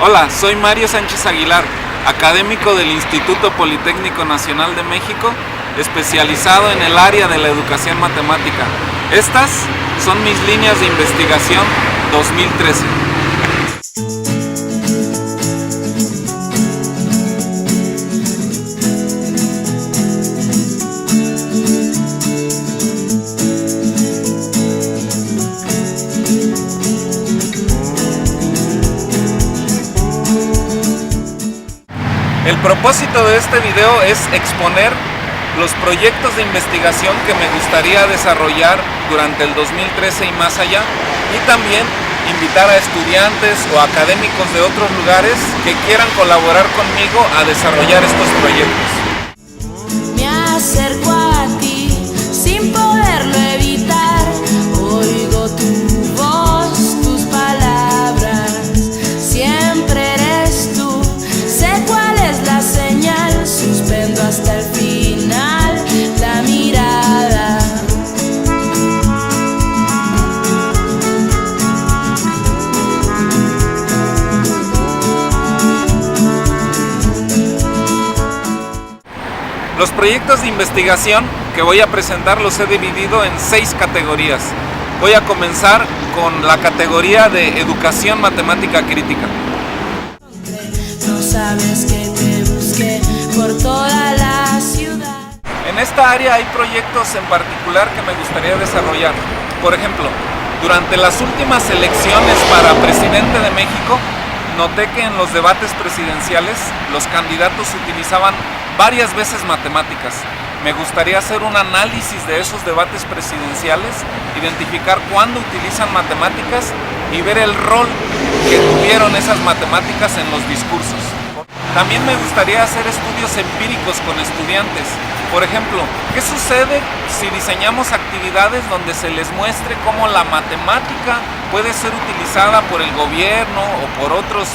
Hola, soy Mario Sánchez Aguilar, académico del Instituto Politécnico Nacional de México, especializado en el área de la educación matemática. Estas son mis líneas de investigación 2013. El propósito de este video es exponer los proyectos de investigación que me gustaría desarrollar durante el 2013 y más allá, y también invitar a estudiantes o académicos de otros lugares que quieran colaborar conmigo a desarrollar estos proyectos. Me acerco a ti sin poderlo evitar, oigo tu voz, tus palabras, siempre eres tú, sé cuál es la señal, suspendo hasta el final la mirada. Los proyectos de investigación que voy a presentar los he dividido en 6 categorías. Voy a comenzar con la categoría de educación matemática crítica. No sabes que te busqué por toda la ciudad. En esta área hay proyectos en particular que me gustaría desarrollar. Por ejemplo, durante las últimas elecciones para presidente de México, noté que en los debates presidenciales los candidatos utilizaban varias veces matemáticas. Me gustaría hacer un análisis de esos debates presidenciales, identificar cuándo utilizan matemáticas y ver el rol que tuvieron esas matemáticas en los discursos. También me gustaría hacer estudios empíricos con estudiantes. Por ejemplo, ¿qué sucede si diseñamos actividades donde se les muestre cómo la matemática puede ser utilizada por el gobierno o por otros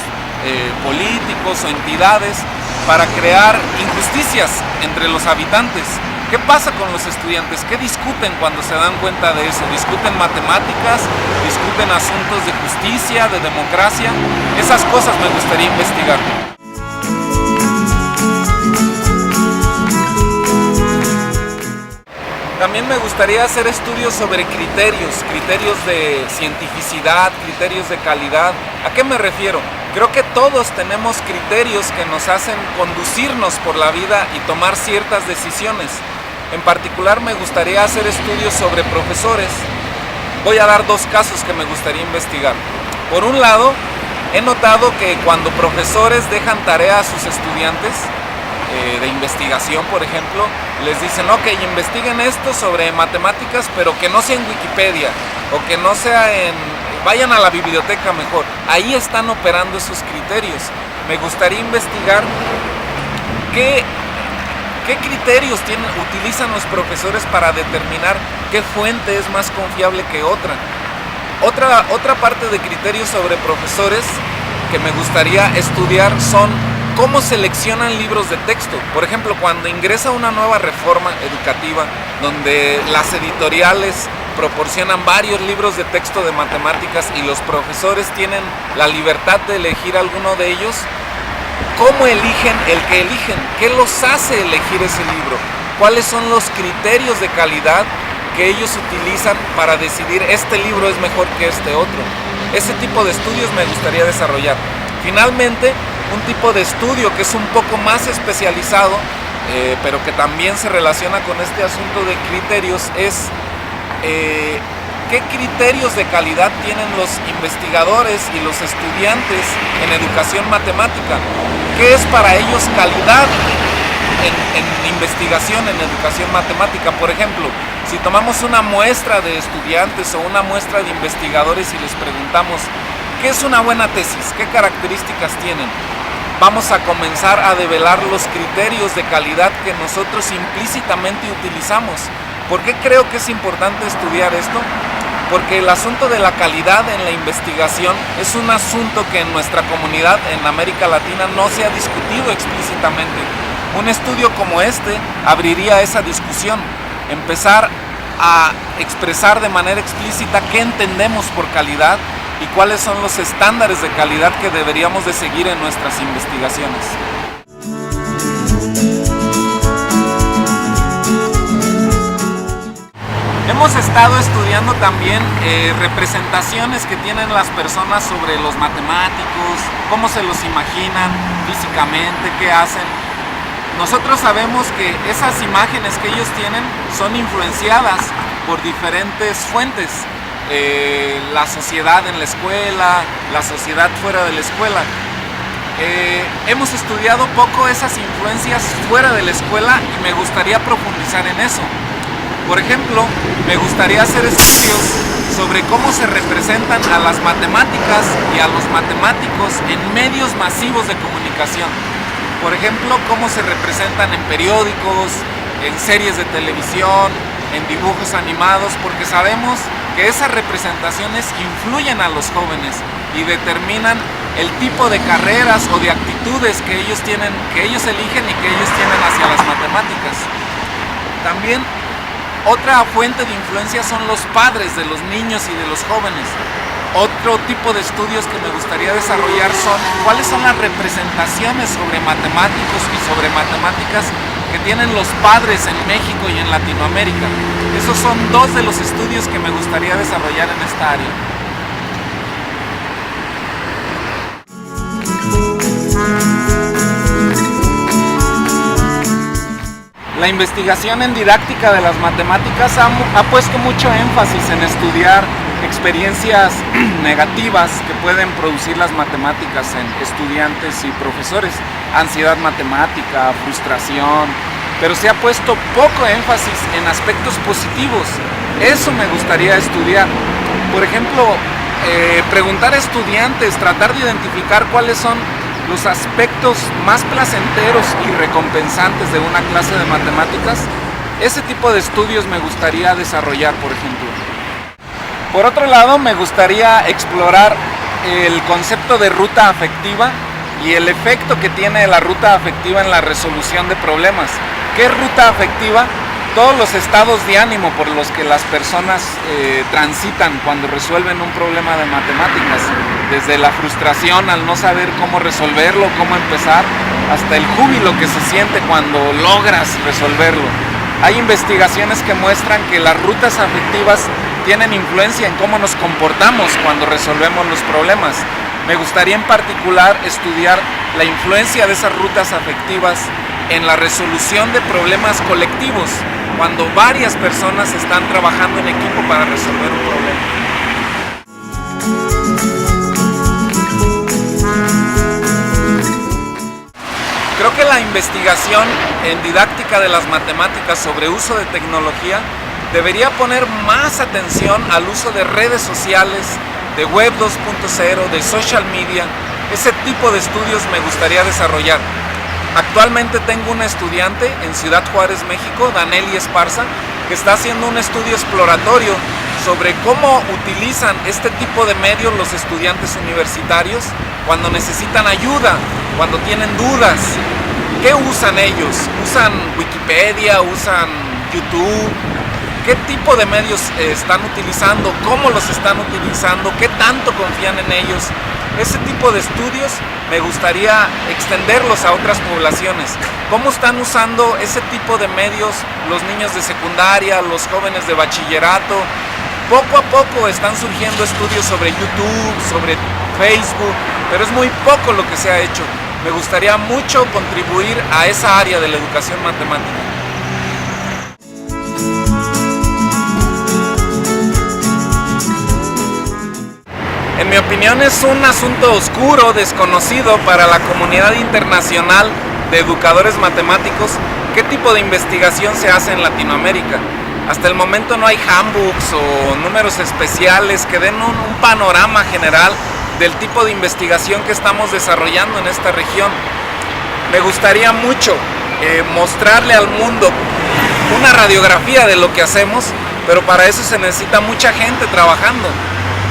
políticos o entidades para crear injusticias entre los habitantes? ¿Qué pasa con los estudiantes? ¿Qué discuten cuando se dan cuenta de eso? ¿Discuten matemáticas? ¿Discuten asuntos de justicia, de democracia? Esas cosas me gustaría investigar. También me gustaría hacer estudios sobre criterios de cientificidad, criterios de calidad. ¿A qué me refiero? Creo que todos tenemos criterios que nos hacen conducirnos por la vida y tomar ciertas decisiones. En particular me gustaría hacer estudios sobre profesores. Voy a dar 2 casos que me gustaría investigar. Por un lado, he notado que cuando profesores dejan tarea a sus estudiantes, de investigación, por ejemplo, les dicen, ok, investiguen esto sobre matemáticas, pero que no sea en Wikipedia, o que no sea vayan a la biblioteca mejor. Ahí están operando esos criterios. Me gustaría investigar qué criterios utilizan los profesores para determinar qué fuente es más confiable que otra. Otra parte de criterios sobre profesores que me gustaría estudiar son cómo seleccionan libros de texto. Por ejemplo, cuando ingresa una nueva reforma educativa donde las editoriales proporcionan varios libros de texto de matemáticas y los profesores tienen la libertad de elegir alguno de ellos, ¿cómo eligen el que eligen? ¿Qué los hace elegir ese libro? ¿Cuáles son los criterios de calidad que ellos utilizan para decidir este libro es mejor que este otro? Ese tipo de estudios me gustaría desarrollar. Finalmente, un tipo de estudio que es un poco más especializado, pero que también se relaciona con este asunto de criterios, es qué criterios de calidad tienen los investigadores y los estudiantes en educación matemática. ¿Qué es para ellos calidad en investigación, en educación matemática? Por ejemplo, si tomamos una muestra de estudiantes o una muestra de investigadores y les preguntamos ¿qué es una buena tesis? ¿Qué características tienen? Vamos a comenzar a develar los criterios de calidad que nosotros implícitamente utilizamos. ¿Por qué creo que es importante estudiar esto? Porque el asunto de la calidad en la investigación es un asunto que en nuestra comunidad, en América Latina, no se ha discutido explícitamente. Un estudio como este abriría esa discusión, empezar a expresar de manera explícita qué entendemos por calidad, y cuáles son los estándares de calidad que deberíamos de seguir en nuestras investigaciones. Hemos estado estudiando también representaciones que tienen las personas sobre los matemáticos, cómo se los imaginan físicamente, qué hacen. Nosotros sabemos que esas imágenes que ellos tienen son influenciadas por diferentes fuentes. La sociedad en la escuela, la sociedad fuera de la escuela. Hemos estudiado poco esas influencias fuera de la escuela y me gustaría profundizar en eso. Por ejemplo, me gustaría hacer estudios sobre cómo se representan a las matemáticas y a los matemáticos en medios masivos de comunicación. Por ejemplo, cómo se representan en periódicos, en series de televisión, en dibujos animados, porque sabemos que esas representaciones influyen a los jóvenes y determinan el tipo de carreras o de actitudes que ellos tienen, que ellos eligen y que ellos tienen hacia las matemáticas. También otra fuente de influencia son los padres de los niños y de los jóvenes. Otro tipo de estudios que me gustaría desarrollar son cuáles son las representaciones sobre matemáticos y sobre matemáticas que tienen los padres en México y en Latinoamérica. Esos son dos de los estudios que me gustaría desarrollar en esta área. La investigación en didáctica de las matemáticas ha puesto mucho énfasis en estudiar experiencias negativas que pueden producir las matemáticas en estudiantes y profesores. Ansiedad matemática, frustración, pero se ha puesto poco énfasis en aspectos positivos. Eso me gustaría estudiar. Por ejemplo, preguntar a estudiantes, tratar de identificar cuáles son los aspectos más placenteros y recompensantes de una clase de matemáticas. Ese tipo de estudios me gustaría desarrollar, por ejemplo. Por otro lado, me gustaría explorar el concepto de ruta afectiva y el efecto que tiene la ruta afectiva en la resolución de problemas. ¿Qué es ruta afectiva? Todos los estados de ánimo por los que las personas transitan cuando resuelven un problema de matemáticas, desde la frustración al no saber cómo resolverlo, cómo empezar, hasta el júbilo que se siente cuando logras resolverlo. Hay investigaciones que muestran que las rutas afectivas tienen influencia en cómo nos comportamos cuando resolvemos los problemas. Me gustaría en particular estudiar la influencia de esas rutas afectivas en la resolución de problemas colectivos, cuando varias personas están trabajando en equipo para resolver un problema. Creo que la investigación en didáctica de las matemáticas sobre uso de tecnología debería poner más atención al uso de redes sociales, de web 2.0, de social media. Ese tipo de estudios me gustaría desarrollar. Actualmente tengo una estudiante en Ciudad Juárez, México, Daneli Esparza, que está haciendo un estudio exploratorio sobre cómo utilizan este tipo de medios los estudiantes universitarios cuando necesitan ayuda, cuando tienen dudas. ¿Qué usan ellos? ¿Usan Wikipedia? ¿Usan YouTube? ¿Qué tipo de medios están utilizando? ¿Cómo los están utilizando? ¿Qué tanto confían en ellos? Ese tipo de estudios me gustaría extenderlos a otras poblaciones. ¿Cómo están usando ese tipo de medios los niños de secundaria, los jóvenes de bachillerato? Poco a poco están surgiendo estudios sobre YouTube, sobre Facebook, pero es muy poco lo que se ha hecho. Me gustaría mucho contribuir a esa área de la educación matemática. En mi opinión es un asunto oscuro, desconocido para la comunidad internacional de educadores matemáticos qué tipo de investigación se hace en Latinoamérica. Hasta el momento no hay handbooks o números especiales que den un panorama general del tipo de investigación que estamos desarrollando en esta región. Me gustaría mucho mostrarle al mundo una radiografía de lo que hacemos, pero para eso se necesita mucha gente trabajando.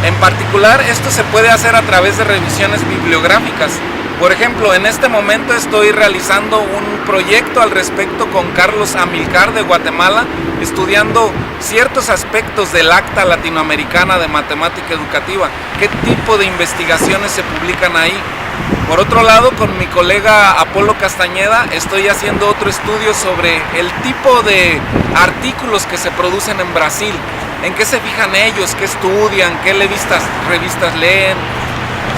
En particular, esto se puede hacer a través de revisiones bibliográficas. Por ejemplo, en este momento estoy realizando un proyecto al respecto con Carlos Amilcar de Guatemala, estudiando ciertos aspectos del Acta Latinoamericana de Matemática Educativa, qué tipo de investigaciones se publican ahí. Por otro lado, con mi colega Apolo Castañeda estoy haciendo otro estudio sobre el tipo de artículos que se producen en Brasil, en qué se fijan ellos, qué estudian, qué revistas leen.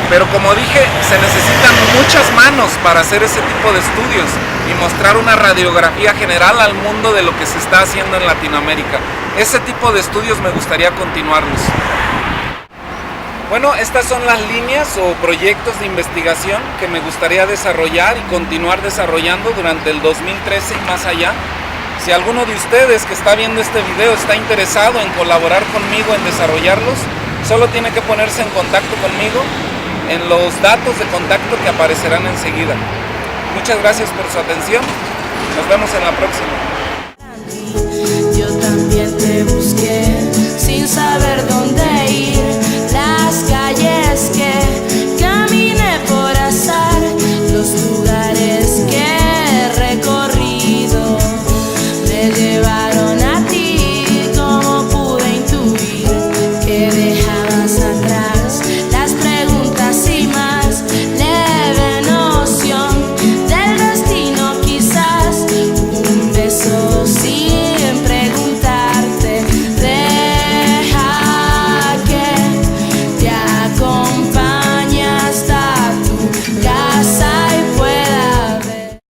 Pero como dije, se necesitan muchas manos para hacer ese tipo de estudios y mostrar una radiografía general al mundo de lo que se está haciendo en Latinoamérica. Ese tipo de estudios me gustaría continuarlos. Bueno, estas son las líneas o proyectos de investigación que me gustaría desarrollar y continuar desarrollando durante el 2013 y más allá. Si alguno de ustedes que está viendo este video está interesado en colaborar conmigo en desarrollarlos, solo tiene que ponerse en contacto conmigo en los datos de contacto que aparecerán enseguida. Muchas gracias por su atención. Nos vemos en la próxima. Yo también te busqué sin saber dónde ir. Las calles que